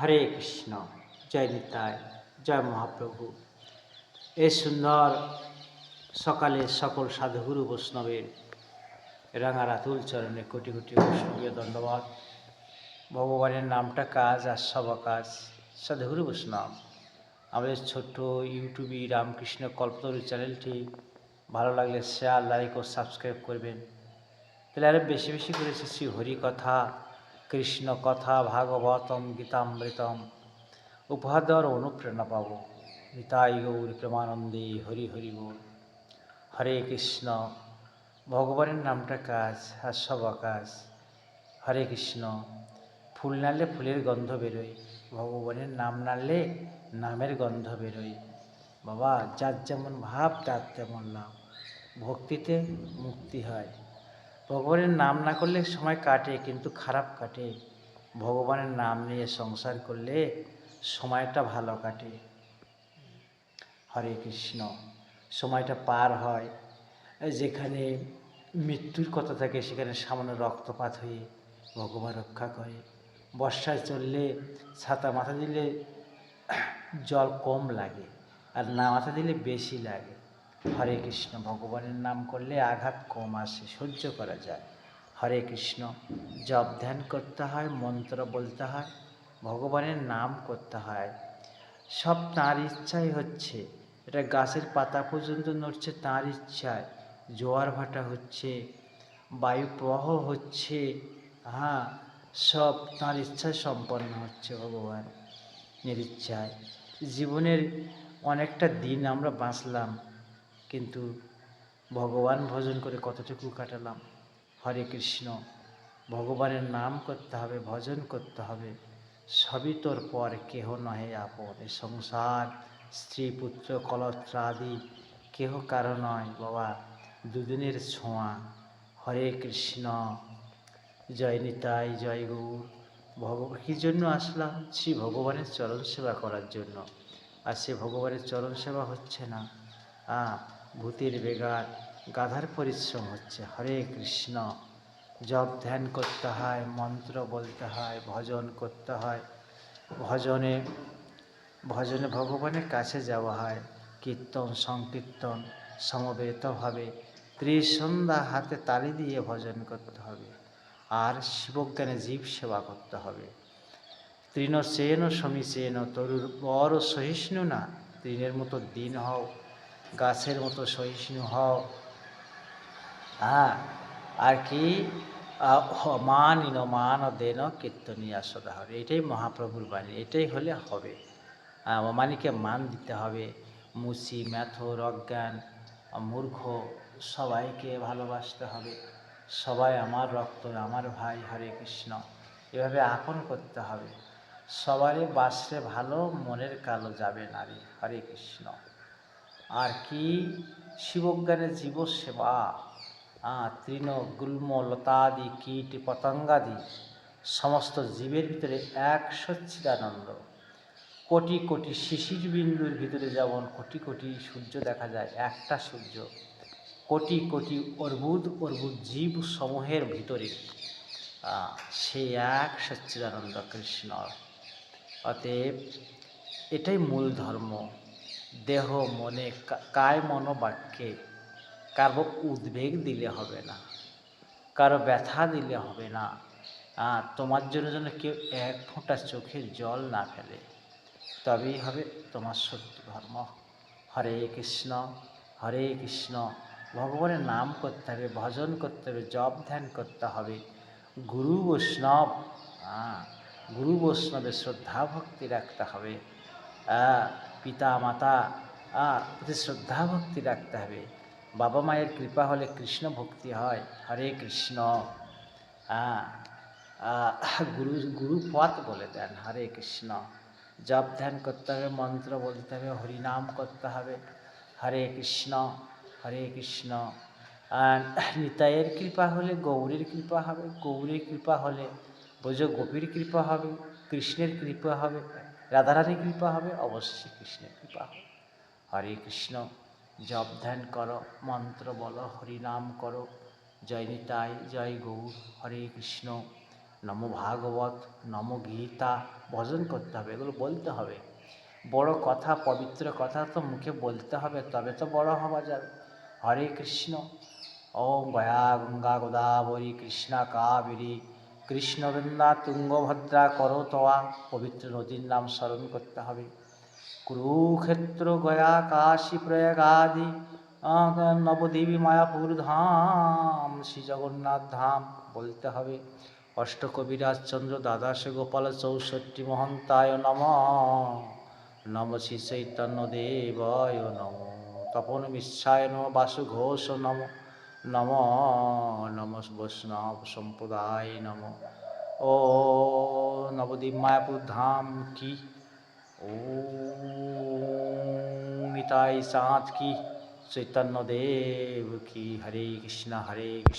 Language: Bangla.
হরে কৃষ্ণ। জয় নিতাই, জয় মহাপ্রভু। এই সুন্দর সকালে সকল সাধুগুরু বৈষ্ণবের রাঙা রাতুল চরণে কোটি কোটি বৈষ্ণবীয় দণ্ডবাদ। ভগবানের নামটা কাজ আর সব কাজ। সাধুগুরু বৈষ্ণব, আমাদের ছোট্ট ইউটিউবে রামকৃষ্ণ কল্পতরু চ্যানেলটি ভালো লাগলে শেয়ার, লাইক ও সাবস্ক্রাইব করবেন। তাহলে আরও বেশি বেশি করে শ্রী হরি কথা, কৃষ্ণ কথা, ভাগবতম, গীতামৃতম উপহার দেওয়ার অনুপ্রেরণা পাব। নিতাই গৌর প্রেমানন্দে হরি হরি বল। হরে কৃষ্ণ। ভগবানের নামটা কাজ আর সব কাজ। হরে কৃষ্ণ। ফুল নাড়লে ফুলের গন্ধ বেরোয়, ভগবানের নাম নাড়লে নামের গন্ধ বেরোয়। বাবা, যার যেমন ভাব তার তেমন নাম। ভক্তিতে মুক্তি হয়। ভগবানের নাম না করলে সময় কাটে, কিন্তু খারাপ কাটে। ভগবানের নাম নিয়ে সংসার করলে সময়টা ভালো কাটে। হরে কৃষ্ণ। সময়টা পার হয়। যেখানে মৃত্যুর কথা থাকে সেখানে সামান্য রক্তপাত হয়ে ভগবান রক্ষা করে। বর্ষায় চললে ছাতা মাথা দিলে জল কম লাগে, আর না মাথা দিলে বেশি লাগে। হরে কৃষ্ণ। ভগবানের নাম করলে আঘাত কম আসে, সহ্য করা যায়। হরে কৃষ্ণ। জপ ধ্যান করতে হয়, মন্ত্র বলতে হয়, ভগবানের নাম করতে হয়। সব তাঁর ইচ্ছাই হচ্ছে। এটা গাছের পাতা পর্যন্ত নড়ছে তাঁর ইচ্ছায়। জোয়ার ভাটা হচ্ছে, বায়ু প্রবাহ হচ্ছে, হ্যাঁ, সব তাঁর ইচ্ছায় সম্পন্ন হচ্ছে। ভগবান ইচ্ছায় জীবনের অনেকটা দিন আমরা বাঁচলাম, কিন্তু ভগবান ভজন করে কতটুকু কাটালাম। হরে কৃষ্ণ। ভগবানের নাম করতে হবে, ভজন করতে হবে। সবই তোর পর, কেহ নহে আপন। এ সংসার, স্ত্রী পুত্র কলত্র আদি কেহ কারো নয় বাবা, দুদিনের ছোঁয়া। হরে কৃষ্ণ। জয় নিতাই, জয় গৌর। কী জন্য আসলাম? শ্রী ভগবানের চরণ সেবা করার জন্য। আর সে ভগবানের চরণ সেবা হচ্ছে না, ভূতের বেগার গাধার পরিশ্রম হচ্ছে। হরে কৃষ্ণ। জপ ধ্যান করতে হয়, মন্ত্র বলতে হয়, ভজন করতে হয়। ভজনে ভজনে ভগবানের কাছে যাওয়া হয়। কীর্তন সংকীর্তন সমবেতভাবে ত্রিসন্ধ্যা হাতে তালি দিয়ে ভজন করতে হবে। আর শিবজ্ঞানে জীব সেবা করতে হবে। তৃণ সেন সমীচেন তরুর বড় সহিষ্ণু না। তৃণের মতো দিন হও, গাছের মতো সহিষ্ণু হও। আর কি মান ইনমান দেন কীর্তনিয়া সদা হবে। এটাই মহাপ্রভুর বাণী। এটাই হলে হবে। অমানিকে মান দিতে হবে। মুচি, ম্যাথর, অজ্ঞান, মূর্খ সবাইকে ভালোবাসতে হবে। সবাই আমার রক্ত, আমার ভাই। হরে কৃষ্ণ। এভাবে আপন করতে হবে। সবারই বাসরে ভালো, মনের কালো যাবে নারী। হরে কৃষ্ণ। আর কি শিবজ্ঞানের জীব সেবা, তৃণ গুল্ম লতাদি কীট পতঙ্গাদি সমস্ত জীবের ভিতরে এক সচ্চিদানন্দ। কোটি কোটি শিশির বিন্দুর ভিতরে যেমন কোটি কোটি সূর্য দেখা যায়, একটা সূর্য কোটি কোটি অর্বুদ অর্বুদ জীব সমূহের ভিতরে সে এক সচ্চিদানন্দ কৃষ্ণ। অতএব এটাই মূল ধর্ম। দেহ মনে কায় মনোবাক্যে কারো উদ্বেগ দিলে হবে না, কারো ব্যথা দিলে হবে না। তোমার জন্য যেন কেউ এক ফোঁটা চোখের জল না ফেলে, তবেই হবে তোমার সত্য ধর্ম। হরে কৃষ্ণ। হরে কৃষ্ণ। ভগবানের নাম করতে হবে, ভজন করতে হবে, জপ ধ্যান করতে হবে। গুরু বৈষ্ণব, গুরু বৈষ্ণবের শ্রদ্ধা ভক্তি রাখতে হবে। পিতা মাতা প্রতি শ্রদ্ধা ভক্তি রাখতে হবে। বাবা মায়ের কৃপা হলে কৃষ্ণ ভক্তি হয়। হরে কৃষ্ণ। গুরু পথ বলে দেন। হরে কৃষ্ণ। জপ ধ্যান করতে হবে, মন্ত্র বলতে হবে, হরিনাম করতে হবে। হরে কৃষ্ণ। হরে কৃষ্ণ। নিতাইয়ের কৃপা হলে গৌরীর কৃপা হবে, গৌরীর কৃপা হলে ব্রজ গোপীর কৃপা হবে, কৃষ্ণের কৃপা হবে, রাধারানীর কৃপা হবে, অবশ্যই কৃষ্ণের কৃপা হবে। হরে কৃষ্ণ। জপ ধ্যান করো, মন্ত্র বলো, হরিনাম করো। জয় নিতাই, জয় গৌর। হরে কৃষ্ণ। নমো ভাগবত, নমো গীতা ভজন করতে হবে, এগুলো বলতে হবে। বড় কথা, পবিত্র কথা তো মুখে বলতে হবে, তবে তো বড় হওয়া যাবে। হরে কৃষ্ণ। ওম গয়া গঙ্গা গোদাবরী কৃষ্ণা কাবেরী কৃষ্ণগঙ্গা তুঙ্গভদ্রা করতোয়া, পবিত্র নদীর নাম স্মরণ করতে হবে। কুরুক্ষেত্র গয়া কাশী প্রয়াগাদি নবদ্বীপী মায়াপুর ধাম, শ্রী জগন্নাথ ধাম বলতে হবে। অষ্টকবিরাজ চন্দ্র দ্বাদশ গোপাল 64 মহন্তায় নম, নম শ্রী চৈতন্য দেবায় নম, তপন মিশ্রায় নম, বাসু ঘোষ নম, নম নম বৈষ্ণব সম্প্রদায় নম। ও নবদ্বীপ মায়াপুর ধাম কি, ও নিতাই চাঁদ কি, চৈতন্য দেব কি। হরে কৃষ্ণ হরে কৃষ্ণ।